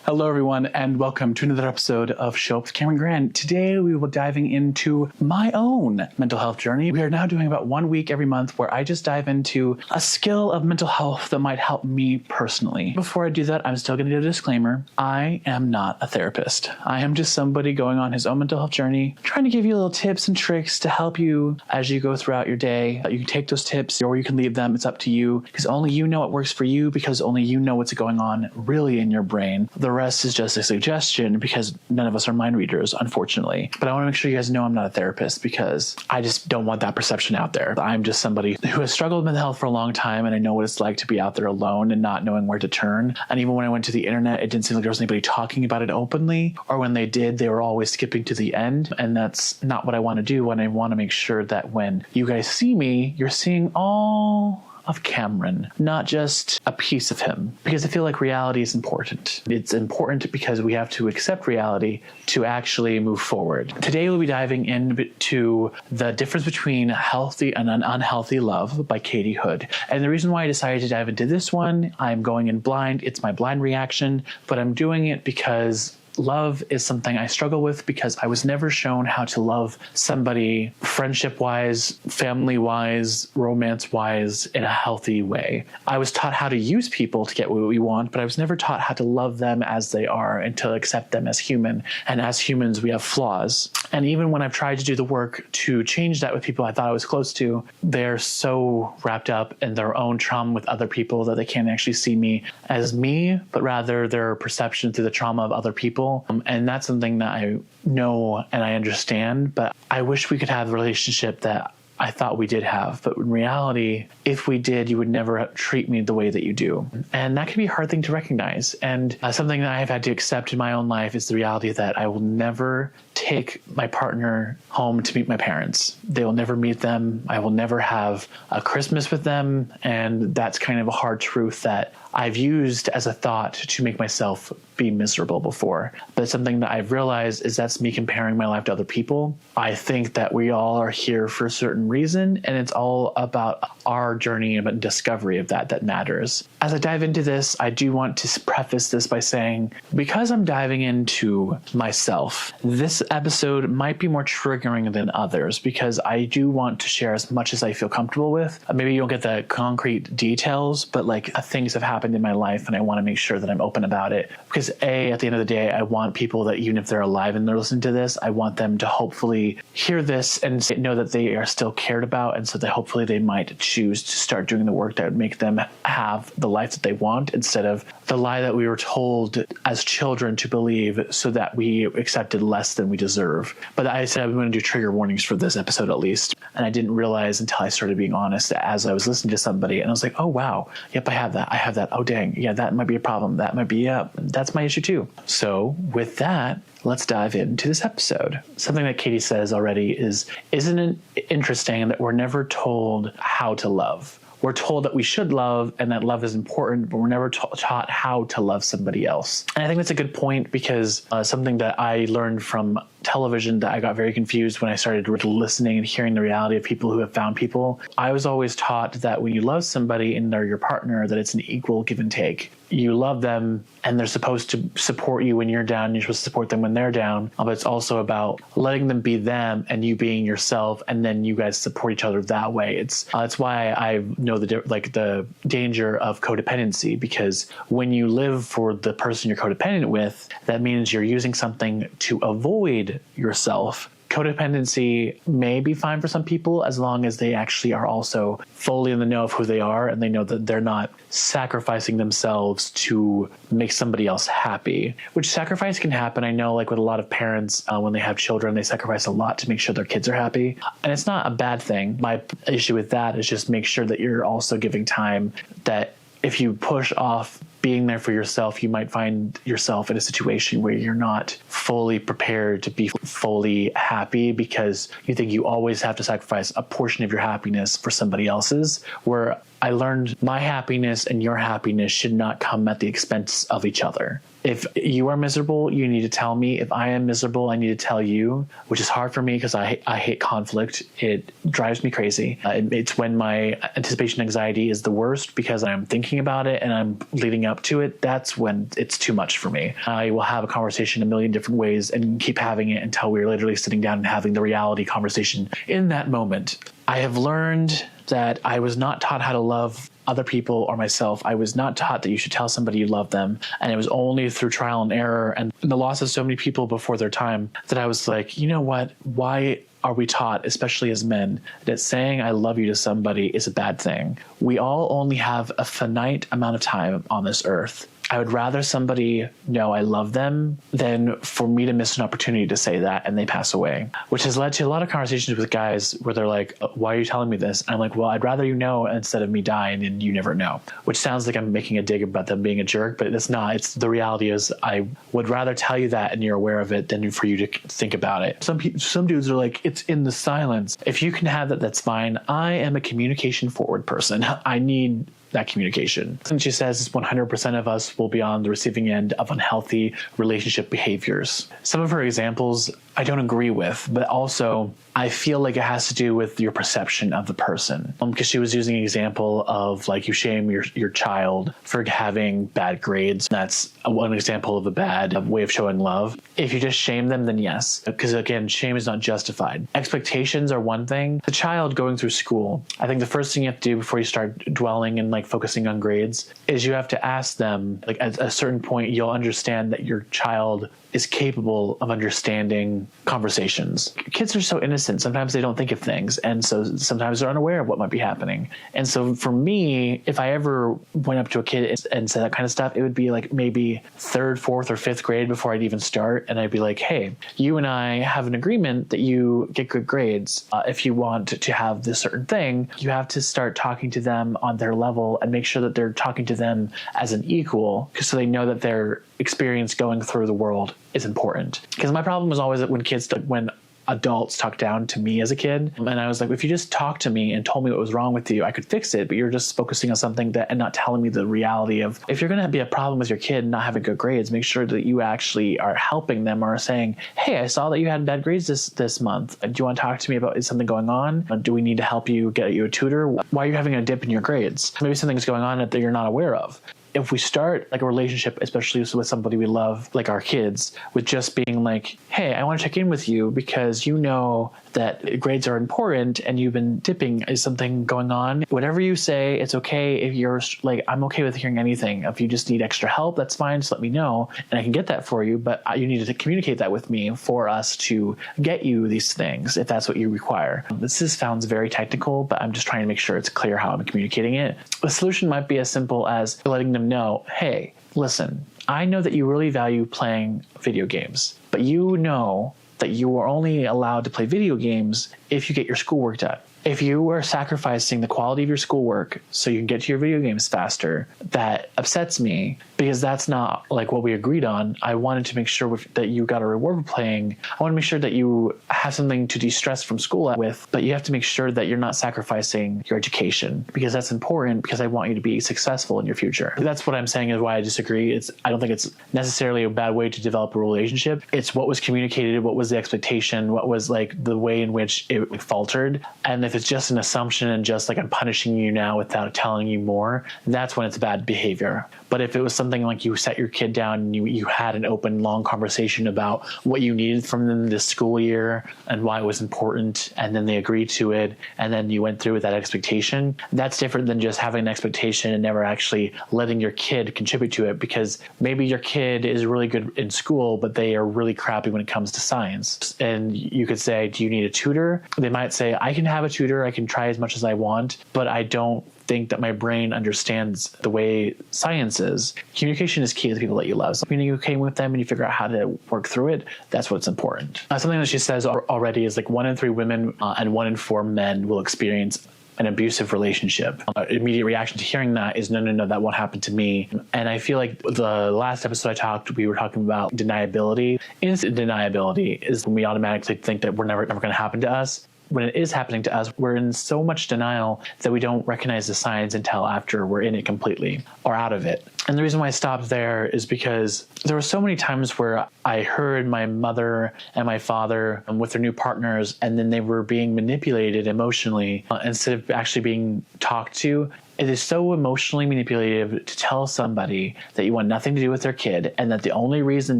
Hello, everyone, and welcome to another episode of Show Up with Camron Gran. Today, we will be diving into my own mental health journey. We are now doing about 1 week every month where I just dive into a skill of mental health that might help me personally. Before I do that, I'm still going to do a disclaimer. I am not a therapist. I am just somebody going on his own mental health journey, trying to give you little tips and tricks to help you as you go throughout your day. You can take those tips or you can leave them. It's up to you because only you know what works for you, because only you know what's going on really in your brain. The rest is just a suggestion because none of us are mind readers, unfortunately. But I want to make sure you guys know I'm not a therapist because I just don't want that perception out there. I'm just somebody who has struggled with mental health for a long time, and I know what it's like to be out there alone and not knowing where to turn. And even when I went to the internet, it didn't seem like there was anybody talking about it openly, or when they did, they were always skipping to the end. And that's not what I want to do. And I want to make sure that when you guys see me, you're seeing all of Camron, not just a piece of him, because I feel like reality is important. It's important because we have to accept reality to actually move forward. Today we'll be diving into the difference between healthy and unhealthy love by Katie Hood. And the reason why I decided to dive into this one, I'm going in blind. It's my blind reaction, but I'm doing it because love is something I struggle with because I was never shown how to love somebody friendship-wise, family-wise, romance-wise in a healthy way. I was taught how to use people to get what we want, but I was never taught how to love them as they are and to accept them as human. And as humans, we have flaws. And even when I've tried to do the work to change that with people I thought I was close to, they're so wrapped up in their own trauma with other people that they can't actually see me as me, but rather their perception through the trauma of other people. And that's something that I know and I understand, but I wish we could have the relationship that I thought we did have. But in reality, if we did, you would never treat me the way that you do. And that can be a hard thing to recognize. And something that I've had to accept in my own life is the reality that I will never take my partner home to meet my parents. They will never meet them. I will never have a Christmas with them. And that's kind of a hard truth that I've used as a thought to make myself be miserable before. But something that I've realized is that's me comparing my life to other people. I think that we all are here for a certain reason, and it's all about our journey and discovery of that matters. As I dive into this, I do want to preface this by saying, because I'm diving into myself, this episode might be more triggering than others because I do want to share as much as I feel comfortable with. Maybe you don't get the concrete details, but like things have happened in my life and I want to make sure that I'm open about it. Because at the end of the day, I want people that even if they're alive and they're listening to this, I want them to hopefully hear this and know that they are still cared about. And so that hopefully they might choose to start doing the work that would make them have the life that they want instead of the lie that we were told as children to believe so that we accepted less than we deserve. But I said I'm going to do trigger warnings for this episode at least. And I didn't realize until I started being honest as I was listening to somebody and I was like, oh, wow. Yep, I have that. Oh, dang. Yeah, that might be a problem. That might be, that's my issue too. So with that, let's dive into this episode. Something that Katie says already is, isn't it interesting that we're never told how to love? We're told that we should love and that love is important, but we're never taught how to love somebody else. And I think that's a good point because something that I learned from television that I got very confused when I started listening and hearing the reality of people who have found people. I was always taught that when you love somebody and they're your partner, that it's an equal give and take. You love them and they're supposed to support you when you're down. You're supposed to support them when they're down. But it's also about letting them be them and you being yourself, and then you guys support each other that way. It's why I know the danger of codependency, because when you live for the person you're codependent with, that means you're using something to avoid yourself. Codependency may be fine for some people as long as they actually are also fully in the know of who they are and they know that they're not sacrificing themselves to make somebody else happy, which sacrifice can happen. I know like with a lot of parents, when they have children, they sacrifice a lot to make sure their kids are happy. And it's not a bad thing. My issue with that is just make sure that you're also giving time, that if you push off being there for yourself, you might find yourself in a situation where you're not fully prepared to be fully happy because you think you always have to sacrifice a portion of your happiness for somebody else's, where I learned my happiness and your happiness should not come at the expense of each other. If you are miserable, you need to tell me. If I am miserable, I need to tell you, which is hard for me because I hate conflict. It drives me crazy. It's when my anticipation anxiety is the worst because I'm thinking about it and I'm leading up to it. That's when it's too much for me. I will have a conversation a million different ways and keep having it until we're literally sitting down and having the reality conversation in that moment. I have learned that I was not taught how to love other people or myself. I was not taught that you should tell somebody you love them. And it was only through trial and error and the loss of so many people before their time that I was like, you know what? Why are we taught, especially as men, that saying I love you to somebody is a bad thing? We all only have a finite amount of time on this earth. I would rather somebody know I love them than for me to miss an opportunity to say that and they pass away, which has led to a lot of conversations with guys where they're like, why are you telling me this? And I'm like, well, I'd rather you know instead of me dying and you never know, which sounds like I'm making a dig about them being a jerk, but it's not. It's the reality is I would rather tell you that and you're aware of it than for you to think about it. Some dudes are like, it's in the silence. If you can have that, that's fine. I am a communication forward person. I need that communication. And she says 100% of us will be on the receiving end of unhealthy relationship behaviors. Some of her examples I don't agree with, but also I feel like it has to do with your perception of the person. Because she was using an example of like you shame your child for having bad grades. That's one example of a bad way of showing love. If you just shame them, then yes. Because again, shame is not justified. Expectations are one thing. The child going through school, I think the first thing you have to do before you start dwelling and like focusing on grades is you have to ask them, like at a certain point, you'll understand that your child is capable of understanding conversations. Kids are so innocent. Sometimes they don't think of things. And so sometimes they're unaware of what might be happening. And so for me, if I ever went up to a kid and said that kind of stuff, it would be like maybe third, fourth, or fifth grade before I'd even start. And I'd be like, hey, you and I have an agreement that you get good grades. If you want to have this certain thing, you have to start talking to them on their level and make sure that they're talking to them as an equal, so they know that their experience going through the world is important. Because my problem was always that when adults talk down to me as a kid, and I was like, if you just talk to me and told me what was wrong with you, I could fix it, but you're just focusing on something and not telling me the reality of, if you're going to be a problem with your kid not having good grades, make sure that you actually are helping them or saying, hey, I saw that you had bad grades this month. Do you want to talk to me about, is something going on? Do we need to help you get you a tutor? Why are you having a dip in your grades? Maybe something's going on that you're not aware of. If we start like a relationship, especially with somebody we love, like our kids, with just being like, hey, I want to check in with you because you know that grades are important and you've been dipping. Is something going on? Whatever you say, it's okay. If you're like, I'm okay with hearing anything. If you just need extra help, that's fine. Just let me know and I can get that for you. But you need to communicate that with me for us to get you these things if that's what you require. Sounds very technical, but I'm just trying to make sure it's clear how I'm communicating it. The solution might be as simple as letting them know, hey, listen, I know that you really value playing video games, but you know that you are only allowed to play video games if you get your schoolwork done. If you are sacrificing the quality of your schoolwork so you can get to your video games faster, that upsets me because that's not like what we agreed on. I wanted to make sure that you got a reward for playing. I want to make sure that you have something to de-stress from school with, but you have to make sure that you're not sacrificing your education because that's important because I want you to be successful in your future. That's what I'm saying is why I disagree. I don't think it's necessarily a bad way to develop a relationship. It's what was communicated, what was the expectation, what was like the way in which it faltered. And if it's just an assumption and just like I'm punishing you now without telling you more, that's when it's bad behavior. But if it was something like you set your kid down and you had an open, long conversation about what you needed from them this school year and why it was important, and then they agreed to it, and then you went through with that expectation, that's different than just having an expectation and never actually letting your kid contribute to it, because maybe your kid is really good in school, but they are really crappy when it comes to science. And you could say, do you need a tutor? They might say, I can have a tutor, I can try as much as I want, but I don't think that my brain understands the way science is. Communication is key to the people that you love. So communicating with them and you figure out how to work through it, that's what's important. Something that she says already is like 1 in 3 women and 1 in 4 men will experience an abusive relationship. Immediate reaction to hearing that is, no, that won't happen to me. And I feel like the last episode we were talking about deniability. Instant deniability is when we automatically think that we're never going to happen to us. when it is happening to us, we're in so much denial that we don't recognize the signs until after we're in it completely or out of it. And the reason why I stopped there is because there were so many times where I heard my mother and my father with their new partners, and then they were being manipulated emotionally instead of actually being talked to. It is so emotionally manipulative to tell somebody that you want nothing to do with their kid and that the only reason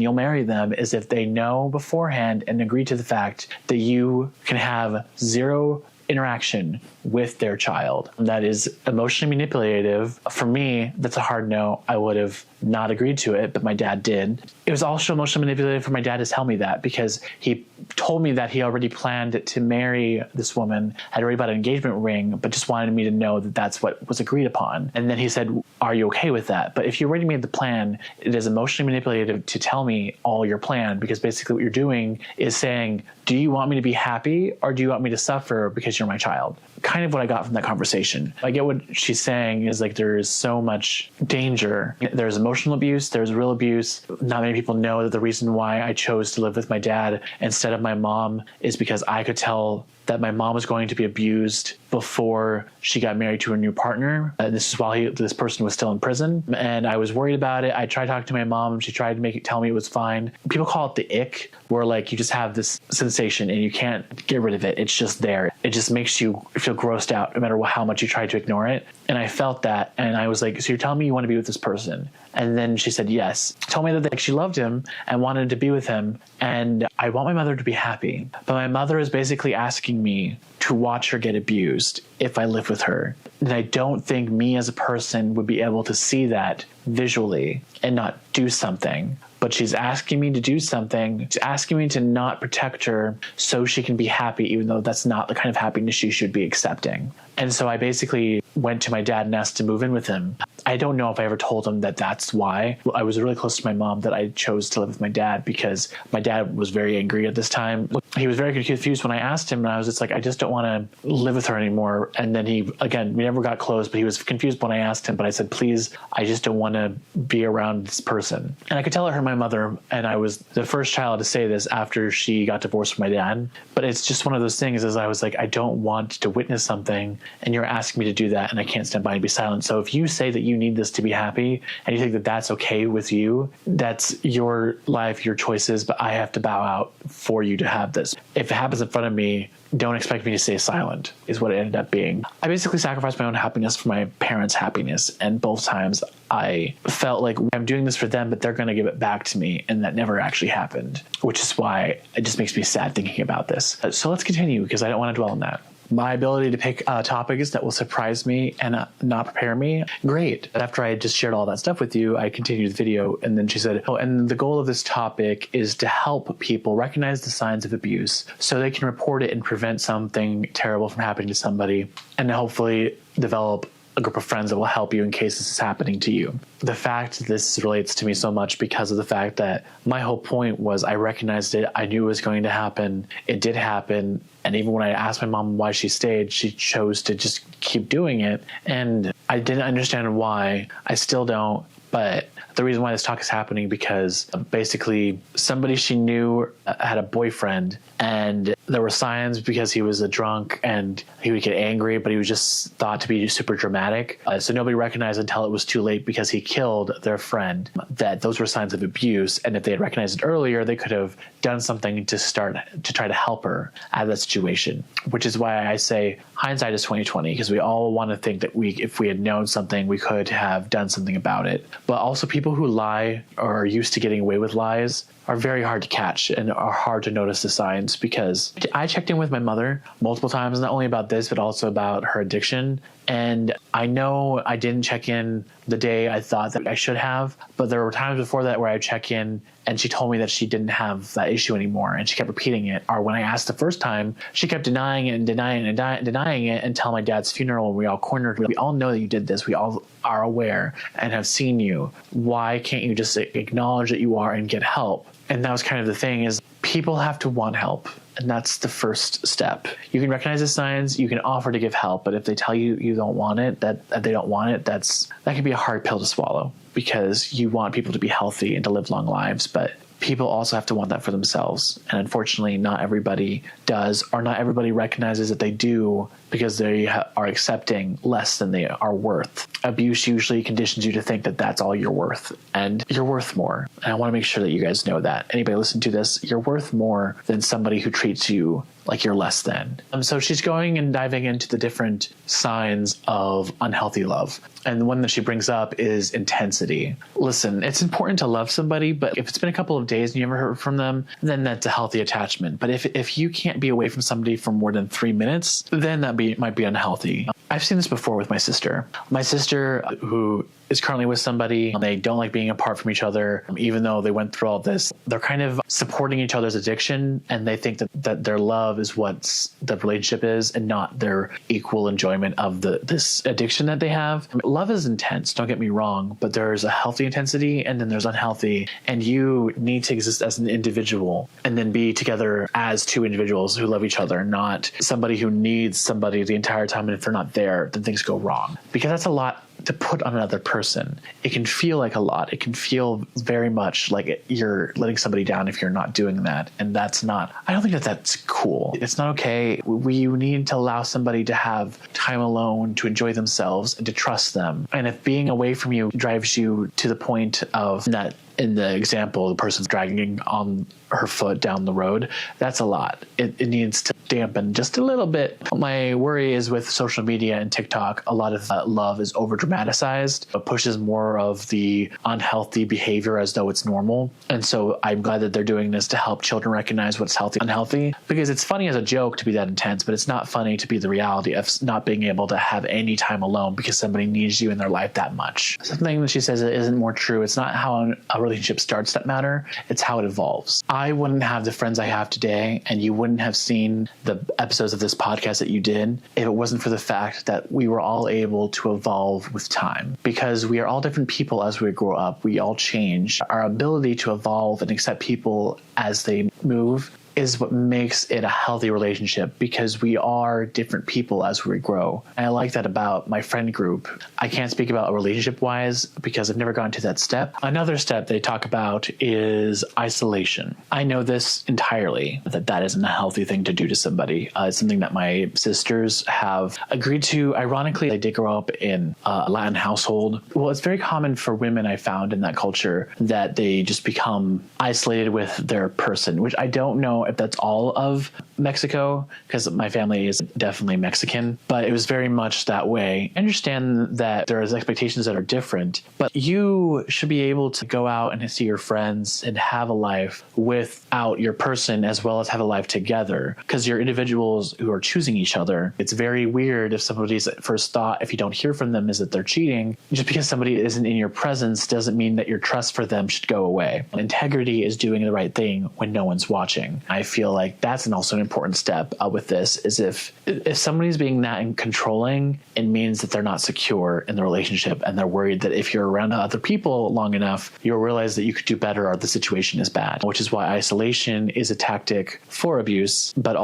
you'll marry them is if they know beforehand and agree to the fact that you can have zero interaction with their child. That is emotionally manipulative. For me, that's a hard no. I would have not agreed to it, but my dad did. It was also emotionally manipulative for my dad to tell me that, because he told me that he already planned to marry this woman, had already bought an engagement ring, but just wanted me to know that that's what was agreed upon. And then he said, are you okay with that? But if you already made the plan, it is emotionally manipulative to tell me all your plan, because basically what you're doing is saying, do you want me to be happy or do you want me to suffer because you're my child? Kind of what I got from that conversation. I get what she's saying is like there is so much danger. There's emotional abuse, there's real abuse. Not many people know that the reason why I chose to live with my dad instead of my mom is because I could tell that my mom was going to be abused before she got married to her new partner. This is while this person was still in prison. And I was worried about it. I tried talking to my mom. She tried to tell me it was fine. People call it the ick, where like you just have this sensation and you can't get rid of it. It's just there. It just makes you feel grossed out no matter how much you try to ignore it. And I felt that. And I was like, so you're telling me you want to be with this person? And then she said, yes. Told me that she loved him and wanted to be with him. And I want my mother to be happy. But my mother is basically asking me to watch her get abused if I live with her. And I don't think me as a person would be able to see that visually and not do something. But she's asking me to do something. She's asking me to not protect her so she can be happy, even though that's not the kind of happiness she should be accepting. And so I basically went to my dad and asked to move in with him. I don't know if I ever told him that that's why. I was really close to my mom that I chose to live with my dad because my dad was very angry at this time. He was very confused when I asked him, and I was just like, I just don't want to live with her anymore. And then he, again, we never got close, but he was confused when I asked him. But I said, please, I just don't want to be around this person. And I could tell it hurt my mother, and I was the first child to say this after she got divorced from my dad. But it's just one of those things, as I was like, I don't want to witness something, and you're asking me to do that, and I can't stand by and be silent. So if you say that you need this to be happy, and you think that that's okay with you, that's your life, your choices, but I have to bow out for you to have this. If it happens in front of me, don't expect me to stay silent, is what it ended up being. I basically sacrificed my own happiness for my parents' happiness, and both times I felt like I'm doing this for them, but they're going to give it back to me, and that never actually happened, which is why it just makes me sad thinking about this. So let's continue, because I don't want to dwell on that. My ability to pick topics that will surprise me and not prepare me, great. After I just shared all that stuff with you, I continued the video, and then she said, oh, and the goal of this topic is to help people recognize the signs of abuse so they can report it and prevent something terrible from happening to somebody, and hopefully develop a group of friends that will help you in case this is happening to you. The fact that this relates to me so much because of the fact that my whole point was I recognized it. I knew it was going to happen. It did happen. And even when I asked my mom why she stayed, she chose to just keep doing it. And I didn't understand why. I still don't. But the reason why this talk is happening because basically somebody she knew had a boyfriend, and there were signs because he was a drunk and he would get angry, but he was just thought to be super dramatic. So nobody recognized until it was too late because he killed their friend that those were signs of abuse. And if they had recognized it earlier, they could have done something to try to help her out of that situation, which is why I say hindsight is 20/20, because we all want to think that if we had known something, we could have done something about it. But also people who lie or are used to getting away with lies are very hard to catch and are hard to notice the signs, because I checked in with my mother multiple times, not only about this, but also about her addiction. And I know I didn't check in the day I thought that I should have, but there were times before that where I check in and she told me that she didn't have that issue anymore, and she kept repeating it. Or when I asked the first time, she kept denying it and denying it and denying it until my dad's funeral. We all cornered. We all know that you did this. We all are aware and have seen you. Why can't you just acknowledge that you are and get help? And that was kind of the thing, is people have to want help. And that's the first step. You can recognize the signs, you can offer to give help, but if they tell you you don't want it, that they don't want it, that can be a hard pill to swallow, because you want people to be healthy and to live long lives. But people also have to want that for themselves. And unfortunately, not everybody does, or not everybody recognizes that they do, because they are accepting less than they are worth. Abuse usually conditions you to think that that's all you're worth, and you're worth more. And I want to make sure that you guys know that. Anybody listen to this, you're worth more than somebody who treats you like you're less than. So she's going and diving into the different signs of unhealthy love. And the one that she brings up is intensity. Listen, it's important to love somebody, but if it's been a couple of days and you haven't heard from them, then that's a healthy attachment. But if you can't be away from somebody for more than 3 minutes, then that might be unhealthy. I've seen this before with my sister. My sister, who is currently with somebody, they don't like being apart from each other. Even though they went through all this, they're kind of supporting each other's addiction, and they think that their love is what the relationship is, and not their equal enjoyment of this addiction that they have. Love is intense, don't get me wrong, but there's a healthy intensity and then there's unhealthy, and you need to exist as an individual and then be together as two individuals who love each other, not somebody who needs somebody the entire time, and if they're not there, then things go wrong. Because that's a lot to put on another person. It can feel like a lot. It can feel very much like you're letting somebody down if you're not doing that. And that's not, I don't think that's cool. It's not okay. You need to allow somebody to have time alone, to enjoy themselves, and to trust them. And if being away from you drives you to the point of that, in the example, the person's dragging on her foot down the road, that's a lot. It needs to dampen just a little bit. My worry is with social media and TikTok, a lot of love is over dramatized. It pushes more of the unhealthy behavior as though it's normal. And so I'm glad that they're doing this to help children recognize what's healthy and unhealthy, because it's funny as a joke to be that intense, but it's not funny to be the reality of not being able to have any time alone because somebody needs you in their life that much. Something that she says isn't more true. It's not how a relationship starts that matter. It's how it evolves. I wouldn't have the friends I have today, and you wouldn't have seen the episodes of this podcast that you did if it wasn't for the fact that we were all able to evolve with time, because we are all different people as we grow up. We all change. Our ability to evolve and accept people as they move is what makes it a healthy relationship, because we are different people as we grow. And I like that about my friend group. I can't speak about relationship-wise because I've never gone to that step. Another step they talk about is isolation. I know this entirely, that isn't a healthy thing to do to somebody. It's something that my sisters have agreed to. Ironically, they did grow up in a Latin household. Well, it's very common for women, I found, in that culture, that they just become isolated with their person, which I don't know if that's all of Mexico, because my family is definitely Mexican, but it was very much that way. I understand that there's expectations that are different, but you should be able to go out and see your friends and have a life without your person, as well as have a life together, because you're individuals who are choosing each other. It's very weird if somebody's first thought, if you don't hear from them, is that they're cheating. Just because somebody isn't in your presence doesn't mean that your trust for them should go away. Integrity is doing the right thing when no one's watching. I feel like that's also an important step with this, is if somebody's being that controlling, it means that they're not secure in the relationship, and they're worried that if you're around other people long enough, you'll realize that you could do better or the situation is bad, which is why isolation is a tactic for abuse, but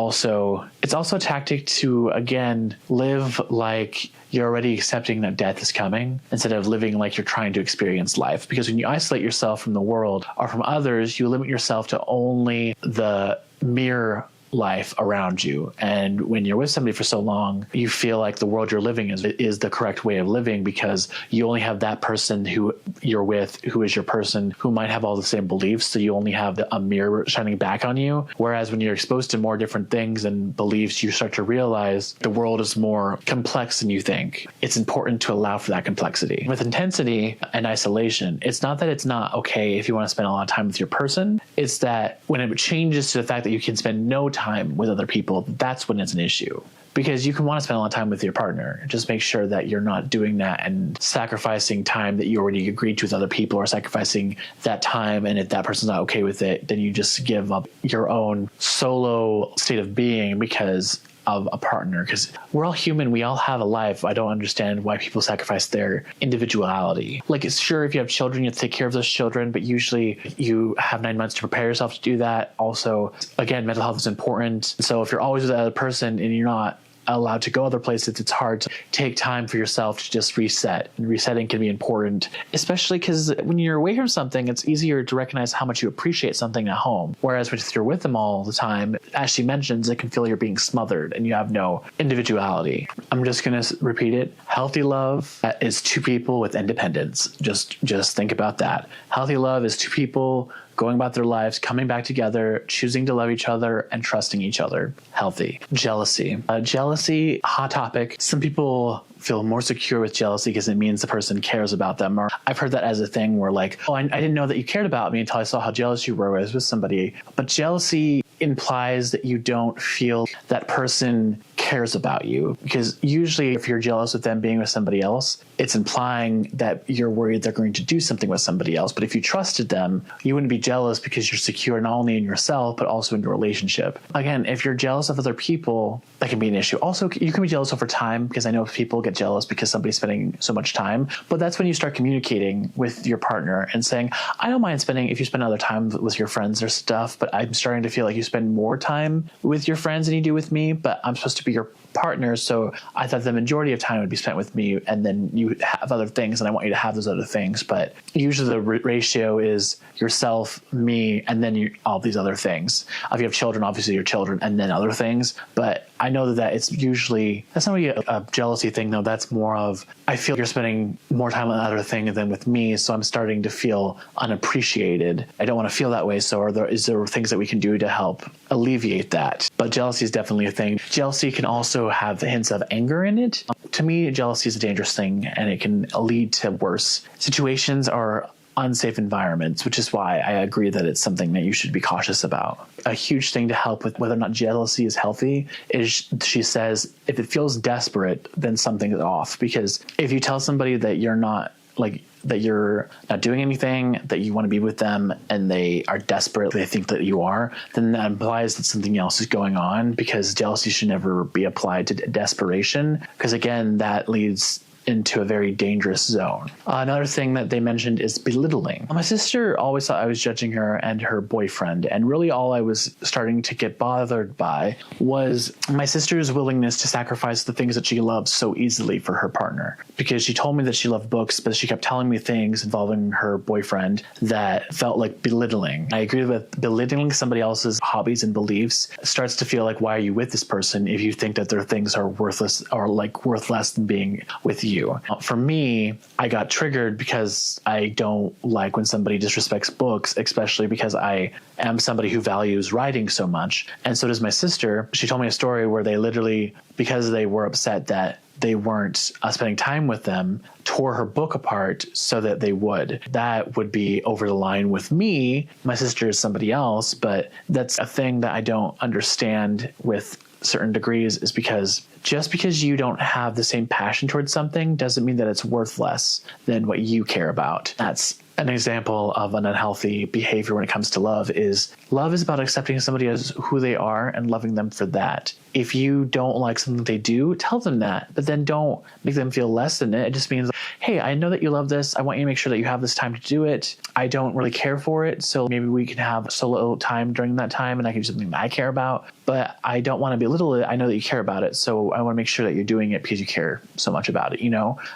it's also a tactic to, again, live like you're already accepting that death is coming, instead of living like you're trying to experience life. Because when you isolate yourself from the world or from others, you limit yourself to only the mere life around you. And when you're with somebody for so long, you feel like the world you're living is the correct way of living, because you only have that person who you're with, who is your person, who might have all the same beliefs. So you only have a mirror shining back on you. Whereas when you're exposed to more different things and beliefs, you start to realize the world is more complex than you think. It's important to allow for that complexity. With intensity and isolation, it's not that it's not okay if you want to spend a lot of time with your person. It's that when it changes to the fact that you can spend no time with other people, that's when it's an issue. Because you can want to spend a lot of time with your partner. Just make sure that you're not doing that and sacrificing time that you already agreed to with other people, or sacrificing that time, and if that person's not okay with it, then you just give up your own solo state of being because of a partner. Because we're all human, we all have a life. I don't understand why people sacrifice their individuality. Like, it's sure, if you have children, you have to take care of those children, but usually you have 9 months to prepare yourself to do that. Also, again, mental health is important. So if you're always with that other person and you're not allowed to go other places, it's hard to take time for yourself to just reset. And resetting can be important, especially because when you're away from something, it's easier to recognize how much you appreciate something at home. Whereas if you're with them all the time, as she mentions, it can feel you're being smothered and you have no individuality. I'm just going to repeat it. Healthy love is two people with independence. Just think about that. Healthy love is two people going about their lives, coming back together, choosing to love each other, and trusting each other. Healthy. Jealousy. Jealousy, hot topic. Some people feel more secure with jealousy because it means the person cares about them. Or I've heard that as a thing where like, oh, I didn't know that you cared about me until I saw how jealous you were when I was with somebody. But jealousy implies that you don't feel that person cares about you, because usually if you're jealous with them being with somebody else, it's implying that you're worried they're going to do something with somebody else. But if you trusted them, you wouldn't be jealous because you're secure not only in yourself, but also in your relationship. Again, if you're jealous of other people, that can be an issue. Also, you can be jealous over time, because I know people get jealous because somebody's spending so much time. But that's when you start communicating with your partner and saying, I don't mind spending, if you spend other time with your friends or stuff, but I'm starting to feel like you spend more time with your friends than you do with me, but I'm supposed to be your partner, so I thought the majority of time would be spent with me, and then you have other things, and I want you to have those other things. But usually the ratio is yourself, me, and then all these other things. If you have children, obviously your children, and then other things. But I know that it's usually, that's not really a jealousy thing, though. That's more of, I feel you're spending more time on other things than with me, so I'm starting to feel unappreciated. I don't want to feel that way, so is there things that we can do to help alleviate that? But jealousy is definitely a thing. Jealousy can also have hints of anger in it. To me, jealousy is a dangerous thing, and it can lead to worse situations or unsafe environments, which is why I agree that it's something that you should be cautious about. A huge thing to help with whether or not jealousy is healthy is, she says, if it feels desperate, then something is off. Because if you tell somebody that you're not doing anything, that you want to be with them, and they are desperate, they think that you are, then that implies that something else is going on, because jealousy should never be applied to desperation, because again, that leads into a very dangerous zone. Another thing that they mentioned is belittling. My sister always thought I was judging her and her boyfriend, and really all I was starting to get bothered by was my sister's willingness to sacrifice the things that she loves so easily for her partner. Because she told me that she loved books, but she kept telling me things involving her boyfriend that felt like belittling. I agree with belittling somebody else's hobbies and beliefs starts to feel like, why are you with this person if you think that their things are worthless or like worth less than being with you? For me, I got triggered because I don't like when somebody disrespects books, especially because I am somebody who values writing so much. And so does my sister. She told me a story where they literally, because they were upset that they weren't spending time with them, tore her book apart so that they would. That would be over the line with me. My sister is somebody else, but that's a thing that I don't understand with certain degrees, is because just because you don't have the same passion towards something doesn't mean that it's worth less than what you care about. That's an example of an unhealthy behavior when it comes to love is about accepting somebody as who they are and loving them for that. If you don't like something they do, tell them that, but then don't make them feel less than it. It just means, hey, I know that you love this. I want you to make sure that you have this time to do it. I don't really care for it, so maybe we can have solo time during that time and I can do something that I care about, but I don't want to belittle it. I know that you care about it, so I want to make sure that you're doing it because you care so much about it.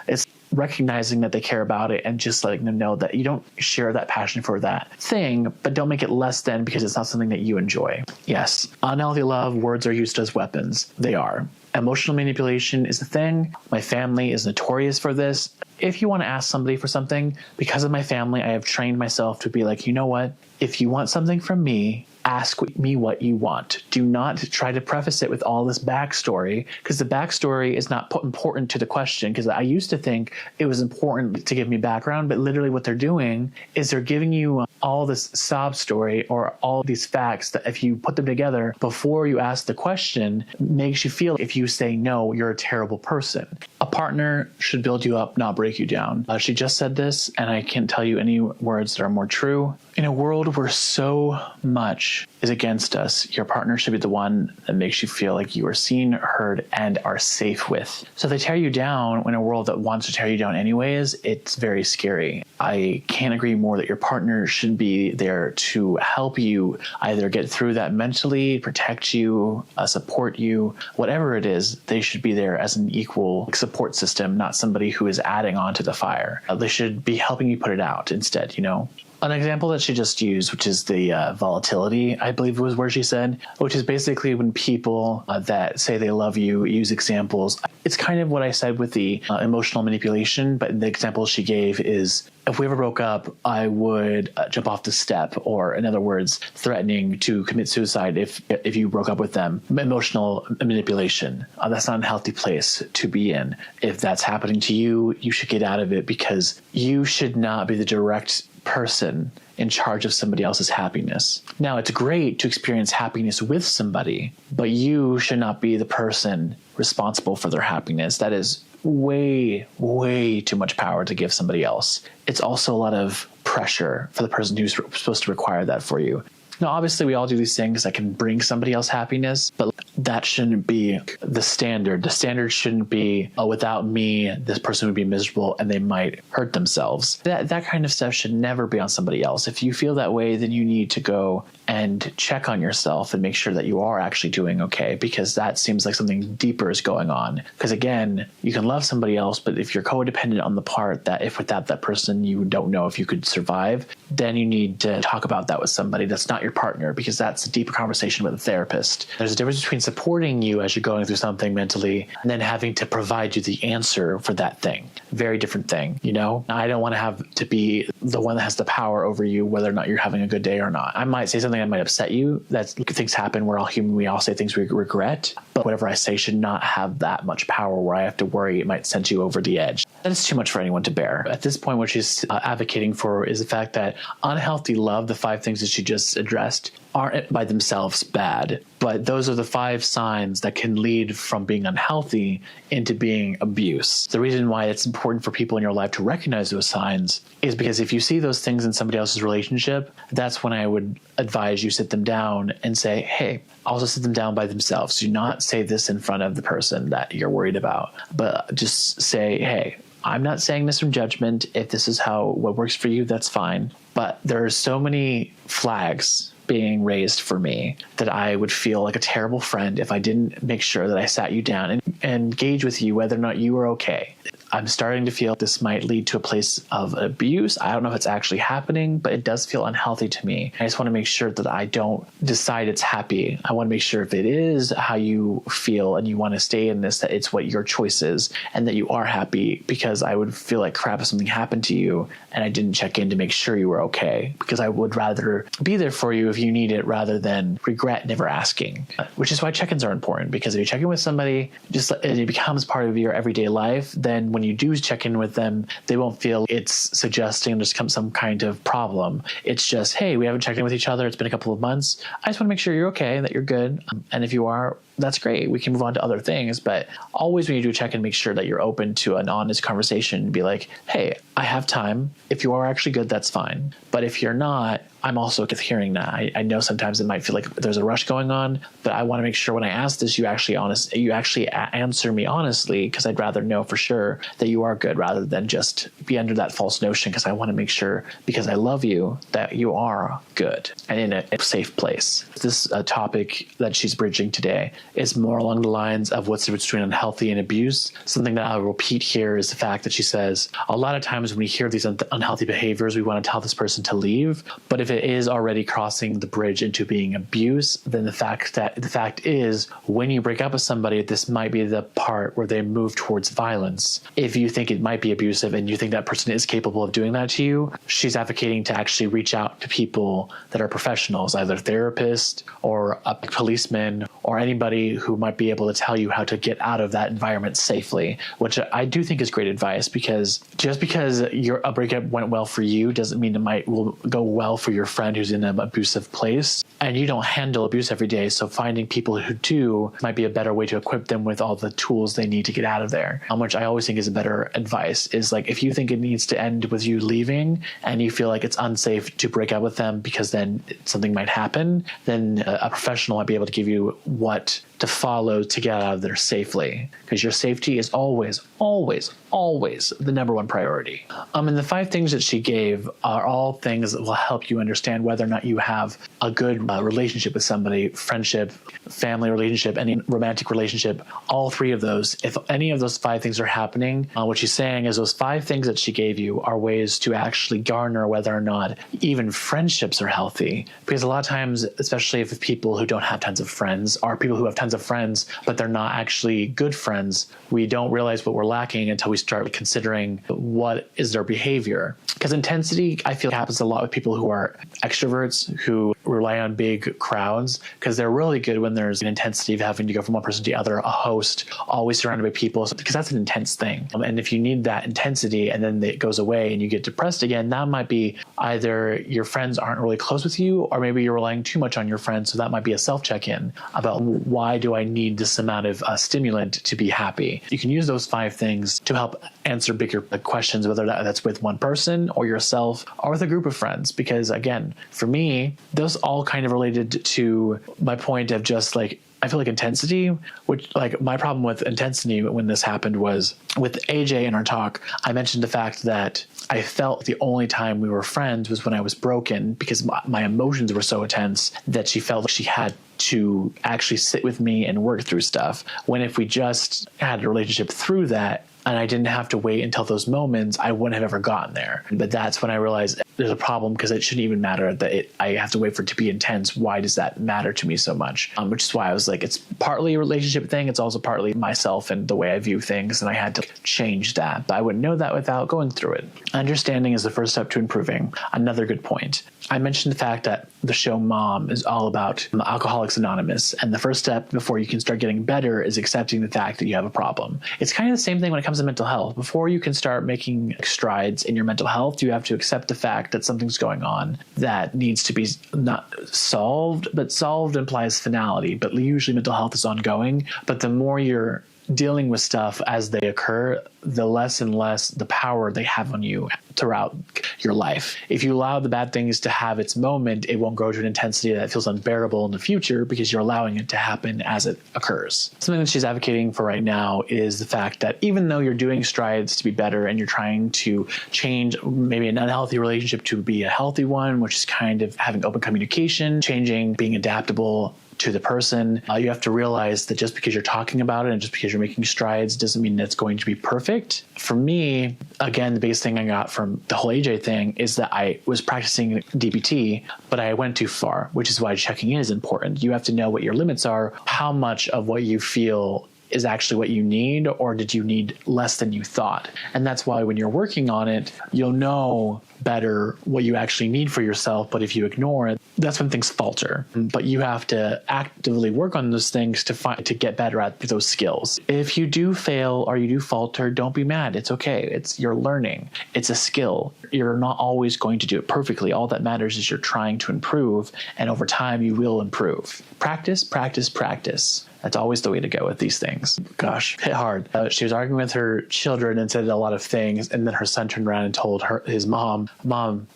It's recognizing that they care about it and just letting them know that you don't share that passion for that thing, but don't make it less than because it's not something that you enjoy. Yes, unhealthy love, words are used as weapons. They are. Emotional manipulation is a thing. My family is notorious for this. If you want to ask somebody for something, because of my family, I have trained myself to be like, you know what? If you want something from me, ask me what you want. Do not try to preface it with all this backstory, because the backstory is not important to the question, because I used to think it was important to give me background, but literally what they're doing is they're giving you all this sob story or all these facts that if you put them together before you ask the question, makes you feel if you say no, you're a terrible person. A partner should build you up, not break you down. She just said this, and I can't tell you any words that are more true. In a world where so much is against us, your partner should be the one that makes you feel like you are seen, heard, and are safe with. So if they tear you down in a world that wants to tear you down anyways, it's very scary. I can't agree more that your partner should should be there to help you either get through that mentally, protect you, support you, whatever it is. They should be there as an equal support system, not somebody who is adding on to the fire. They should be helping you put it out instead, you know? An example that she just used, which is the volatility, I believe was where she said, which is basically when people that say they love you use examples. It's kind of what I said with the emotional manipulation, but the example she gave is, if we ever broke up, I would jump off the step, or in other words, threatening to commit suicide if you broke up with them. Emotional manipulation. That's not a healthy place to be in. If that's happening to you, you should get out of it, because you should not be the direct person in charge of somebody else's happiness. Now, it's great to experience happiness with somebody, but you should not be the person responsible for their happiness. That is way, way too much power to give somebody else. It's also a lot of pressure for the person who's supposed to require that for you. Now, obviously, we all do these things that can bring somebody else happiness, but that shouldn't be the standard. The standard shouldn't be, oh, without me, this person would be miserable and they might hurt themselves. That kind of stuff should never be on somebody else. If you feel that way, then you need to go and check on yourself and make sure that you are actually doing okay, because that seems like something deeper is going on. Because again, you can love somebody else, but if you're codependent on the part that if without that person you don't know if you could survive, then you need to talk about that with somebody that's not your partner, because that's a deeper conversation with a therapist. There's a difference between supporting you as you're going through something mentally and then having to provide you the answer for that thing. Very different thing, you know? I don't want to have to be the one that has the power over you, whether or not you're having a good day or not. I might say something that might upset you. That things happen. We're all human. We all say things we regret, but whatever I say should not have that much power where I have to worry it might send you over the edge. That is too much for anyone to bear. At this point, what she's advocating for is the fact that unhealthy love, the 5 things that she just addressed, aren't by themselves bad, but those are the 5 signs that can lead from being unhealthy into being abuse. The reason why it's important for people in your life to recognize those signs is because if you see those things in somebody else's relationship, that's when I would advise you sit them down and say, hey, also sit them down by themselves. Do not say this in front of the person that you're worried about, but just say, hey, I'm not saying this from judgment. If this is what works for you, that's fine. But there are so many flags being raised for me that I would feel like a terrible friend if I didn't make sure that I sat you down and engage with you whether or not you were okay. I'm starting to feel this might lead to a place of abuse. I don't know if it's actually happening, but it does feel unhealthy to me. I just want to make sure that I don't decide it's happy. I want to make sure if it is how you feel and you want to stay in this, that it's what your choice is and that you are happy, because I would feel like crap if something happened to you and I didn't check in to make sure you were okay, because I would rather be there for you if you need it rather than regret never asking, which is why check-ins are important, because if you check in with somebody, just it becomes part of your everyday life, then when you do check in with them, they won't feel it's suggesting there's some kind of problem. It's just, hey, we haven't checked in with each other. It's been a couple of months. I just want to make sure you're okay and that you're good. And if you are, that's great. We can move on to other things. But always when you do a check-in, make sure that you're open to an honest conversation and be like, hey, I have time. If you are actually good, that's fine. But if you're not, I'm also hearing that. I know sometimes it might feel like there's a rush going on, but I want to make sure when I ask this, you actually answer me honestly, because I'd rather know for sure that you are good rather than just be under that false notion, because I want to make sure, because I love you, that you are good and in a safe place. This topic that she's bridging today is more along the lines of what's the difference between unhealthy and abuse. Something that I'll repeat here is the fact that she says, a lot of times when we hear these unhealthy behaviors, we want to tell this person to leave. But if it is already crossing the bridge into being abuse, then the fact is, when you break up with somebody, this might be the part where they move towards violence. If you think it might be abusive and you think that person is capable of doing that to you, she's advocating to actually reach out to people that are professionals, either therapists or a policeman or anybody who might be able to tell you how to get out of that environment safely, which I do think is great advice, because just because a breakup went well for you doesn't mean will go well for your friend who's in an abusive place. And you don't handle abuse every day, so finding people who do might be a better way to equip them with all the tools they need to get out of there. Which I always think is a better advice, is like, if you think it needs to end with you leaving and you feel like it's unsafe to break up with them because then something might happen, then a professional might be able to give you what to follow to get out of there safely, because your safety is always, always, always the number one priority. And the 5 things that she gave are all things that will help you understand whether or not you have a good relationship with somebody, friendship, family relationship, any romantic relationship. All 3 of those, if any of those 5 things are happening, what she's saying is those 5 things that she gave you are ways to actually garner whether or not even friendships are healthy. Because a lot of times, especially if people who don't have tons of friends or people who have tons of friends, but they're not actually good friends, we don't realize what we're lacking until we start considering what is their behavior. Because intensity, I feel, happens a lot with people who are extroverts, who rely on big crowds, because they're really good when there's an intensity of having to go from one person to the other, a host, always surrounded by people, because that's an intense thing. And if you need that intensity and then it goes away and you get depressed again, that might be either your friends aren't really close with you, or maybe you're relying too much on your friends. So that might be a self-check-in about, why do I need this amount of stimulant to be happy? You can use those 5 things to help answer bigger questions, whether that's with one person or yourself or with a group of friends. Because again, for me, those all kind of related to my point of just like, I feel like intensity, which like my problem with intensity when this happened was with AJ in our talk, I mentioned the fact that I felt the only time we were friends was when I was broken, because my emotions were so intense that she felt like she had to actually sit with me and work through stuff. When if we just had a relationship through that, and I didn't have to wait until those moments, I wouldn't have ever gotten there. But that's when I realized there's a problem, because it shouldn't even matter that I have to wait for it to be intense. Why does that matter to me so much? Which is why I was like, it's partly a relationship thing. It's also partly myself and the way I view things. And I had to change that. But I wouldn't know that without going through it. Understanding is the first step to improving. Another good point. I mentioned the fact that the show Mom is all about Alcoholics Anonymous. And the first step before you can start getting better is accepting the fact that you have a problem. It's kind of the same thing when it comes to mental health. Before you can start making strides in your mental health, you have to accept the fact that something's going on that needs to be not solved, but solved implies finality. But usually mental health is ongoing. But the more you're dealing with stuff as they occur, the less and less the power they have on you throughout your life. If you allow the bad things to have its moment, it won't grow to an intensity that feels unbearable in the future, because you're allowing it to happen as it occurs. Something that she's advocating for right now is the fact that even though you're doing strides to be better and you're trying to change maybe an unhealthy relationship to be a healthy one, which is kind of having open communication, changing, being adaptable to the person, you have to realize that just because you're talking about it and just because you're making strides doesn't mean that it's going to be perfect. For me, again, the biggest thing I got from the whole AJ thing is that I was practicing DBT, but I went too far, which is why checking in is important. You have to know what your limits are, how much of what you feel is actually what you need, or did you need less than you thought? And that's why when you're working on it, you'll know better what you actually need for yourself. But if you ignore it, that's when things falter. But you have to actively work on those things to get better at those skills. If you do fail or you do falter, don't be mad. It's okay. You're learning. It's a skill. You're not always going to do it perfectly. All that matters is you're trying to improve, and over time you will improve. Practice, practice, practice. That's always the way to go with these things. Gosh, hit hard. She was arguing with her children and said a lot of things, and then her son turned around and told his mom,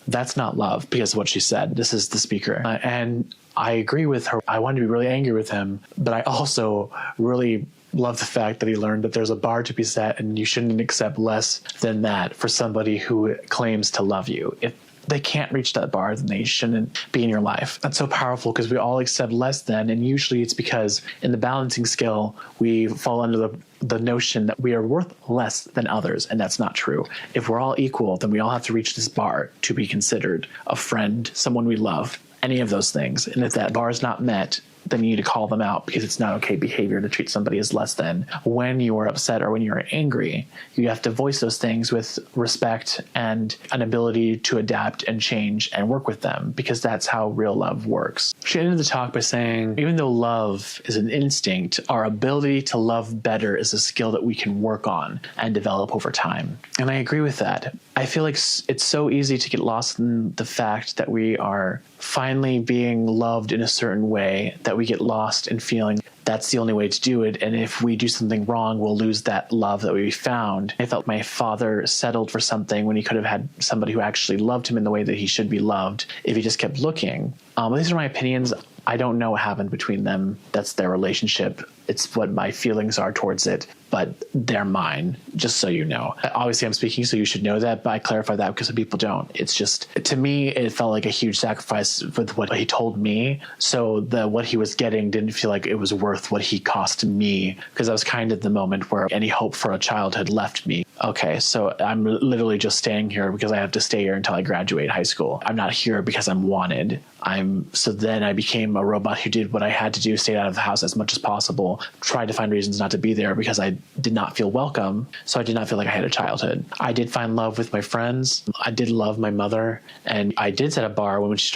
that's not love, because of what she said. This is the speaker. And I agree with her. I wanted to be really angry with him, but I also really love the fact that he learned that there's a bar to be set, and you shouldn't accept less than that for somebody who claims to love you. If they can't reach that bar, then they shouldn't be in your life. That's so powerful, because we all accept less than, and usually it's because in the balancing scale, we fall under the notion that we are worth less than others, and that's not true. If we're all equal, then we all have to reach this bar to be considered a friend, someone we love, any of those things. And if that bar is not met, then you need to call them out, because it's not okay behavior to treat somebody as less than. When you are upset or when you're angry, you have to voice those things with respect and an ability to adapt and change and work with them, because that's how real love works. She ended the talk by saying, even though love is an instinct, our ability to love better is a skill that we can work on and develop over time. And I agree with that. I feel like it's so easy to get lost in the fact that we are finally being loved in a certain way, that we get lost in feeling that's the only way to do it. And if we do something wrong, we'll lose that love that we found. I felt my father settled for something when he could have had somebody who actually loved him in the way that he should be loved if he just kept looking. These are my opinions. I don't know what happened between them. That's their relationship. It's what my feelings are towards it, but they're mine, just so you know. Obviously, I'm speaking, so you should know that, but I clarify that because some people don't. It's just, to me, it felt like a huge sacrifice with what he told me. So what he was getting didn't feel like it was worth what he cost me, because I was kind of the moment where any hope for a child had left me. Okay, so I'm literally just staying here because I have to stay here until I graduate high school. I'm not here because I'm wanted. So then I became a robot who did what I had to do, stayed out of the house as much as possible, tried to find reasons not to be there because I did not feel welcome. So I did not feel like I had a childhood. I did find love with my friends. I did love my mother, and I did set a bar when she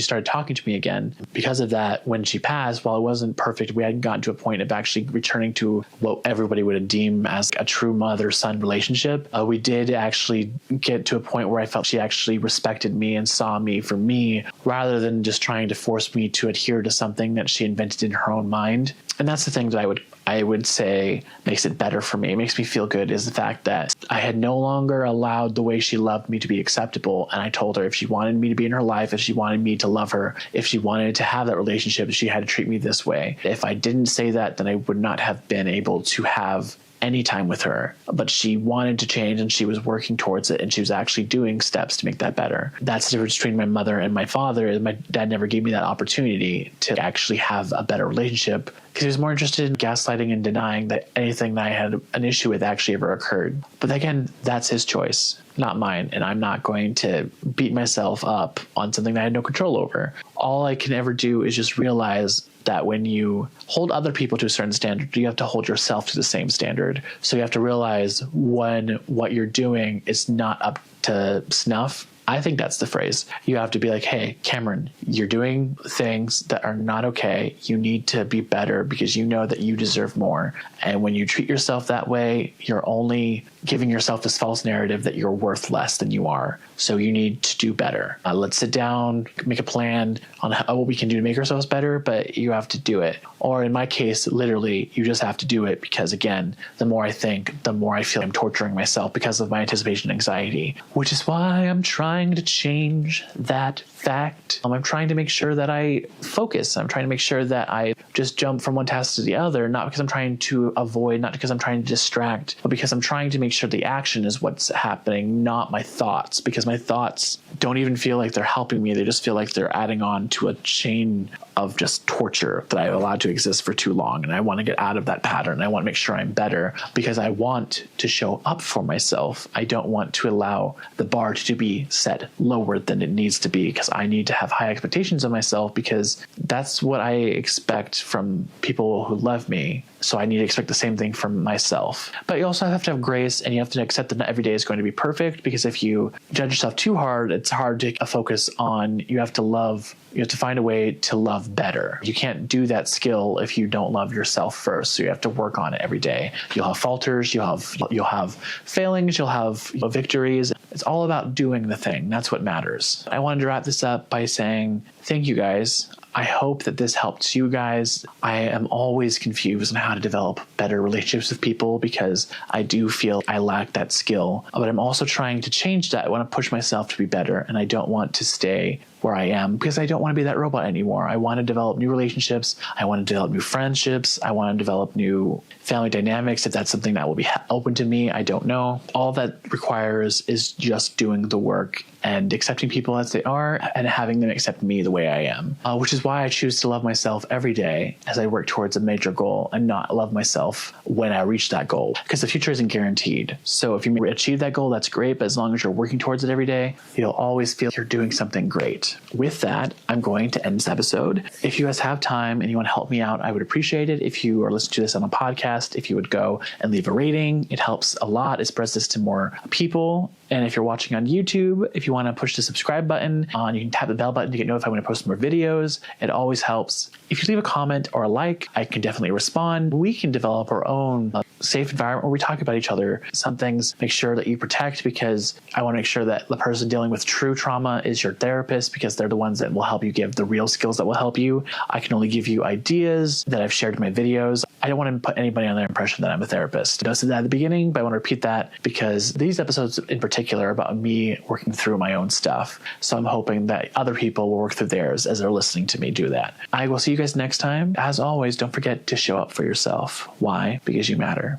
started talking to me again. Because of that, when she passed, while it wasn't perfect, we hadn't gotten to a point of actually returning to what everybody would deem as a true mother-son relationship. We did actually get to a point where I felt she actually respected me and saw me for me, rather than just trying to force me to adhere to something that she invented in her own mind. And that's the thing that I would say makes it better for me. It makes me feel good, is the fact that I had no longer allowed the way she loved me to be acceptable. And I told her if she wanted me to be in her life, if she wanted me to love her, if she wanted to have that relationship, she had to treat me this way. If I didn't say that, then I would not have been able to have any time with her. But she wanted to change, and she was working towards it, and she was actually doing steps to make that better. That's the difference between my mother and my father. My dad never gave me that opportunity to actually have a better relationship, because he was more interested in gaslighting and denying that anything that I had an issue with actually ever occurred. But again, that's his choice, not mine, and I'm not going to beat myself up on something that I had no control over. All I can ever do is just realize that when you hold other people to a certain standard, you have to hold yourself to the same standard. So you have to realize when what you're doing is not up to snuff. I think that's the phrase. You have to be like, hey, Cameron, you're doing things that are not okay. You need to be better because you know that you deserve more. And when you treat yourself that way, you're only giving yourself this false narrative that you're worth less than you are. So you need to do better. Let's sit down, make a plan on what we can do to make ourselves better, but you have to do it. Or in my case, literally, you just have to do it because, again, the more I think, the more I feel I'm torturing myself because of my anticipation anxiety, which is why I'm trying to change that fact. I'm trying to make sure that I focus. I'm trying to make sure that I just jump from one task to the other, not because I'm trying to avoid, not because I'm trying to distract, but because I'm trying to make sure the action is what's happening, not my thoughts, because my thoughts don't even feel like they're helping me. They just feel like they're adding on to a chain of just torture that I've allowed to exist for too long. And I want to get out of that pattern. I want to make sure I'm better because I want to show up for myself. I don't want to allow the bar to be set lower than it needs to be, because I need to have high expectations of myself, because that's what I expect from people who love me. So I need to expect the same thing from myself. But you also have to have grace, and you have to accept that not every day is going to be perfect, because if you judge yourself too hard, it's hard to focus on, you have to find a way to love better. You can't do that skill if you don't love yourself first. So you have to work on it every day. You'll have falters, you'll have failings, you'll have victories. It's all about doing the thing. That's what matters. I wanted to wrap this up by saying thank you guys. I hope that this helps you guys. I am always confused on how to develop better relationships with people because I do feel I lack that skill. But I'm also trying to change that. I want to push myself to be better, and I don't want to stay where I am because I don't want to be that robot anymore. I want to develop new relationships. I want to develop new friendships. I want to develop new family dynamics. If that's something that will be open to me, I don't know. All that requires is just doing the work and accepting people as they are and having them accept me the way I am, which is why I choose to love myself every day as I work towards a major goal and not love myself when I reach that goal, because the future isn't guaranteed. So if you achieve that goal, that's great. But as long as you're working towards it every day, you'll always feel you're doing something great. With that, I'm going to end this episode. If you guys have time and you want to help me out, I would appreciate it. If you are listening to this on a podcast, if you would go and leave a rating, it helps a lot. It spreads this to more people. And if you're watching on YouTube, if you want to push the subscribe button on, you can tap the bell button to get notified when I post more videos. It always helps. If you leave a comment or a like, I can definitely respond. We can develop our own safe environment where we talk about each other. Some things make sure that you protect, because I want to make sure that the person dealing with true trauma is your therapist, because they're the ones that will help you give the real skills that will help you. I can only give you ideas that I've shared in my videos. I don't want to put anybody on the impression that I'm a therapist. I said that at the beginning, but I want to repeat that because these episodes in particular are about me working through my own stuff. So I'm hoping that other people will work through theirs as they're listening to me do that. I will see you guys next time. As always, don't forget to show up for yourself. Why? Because you matter.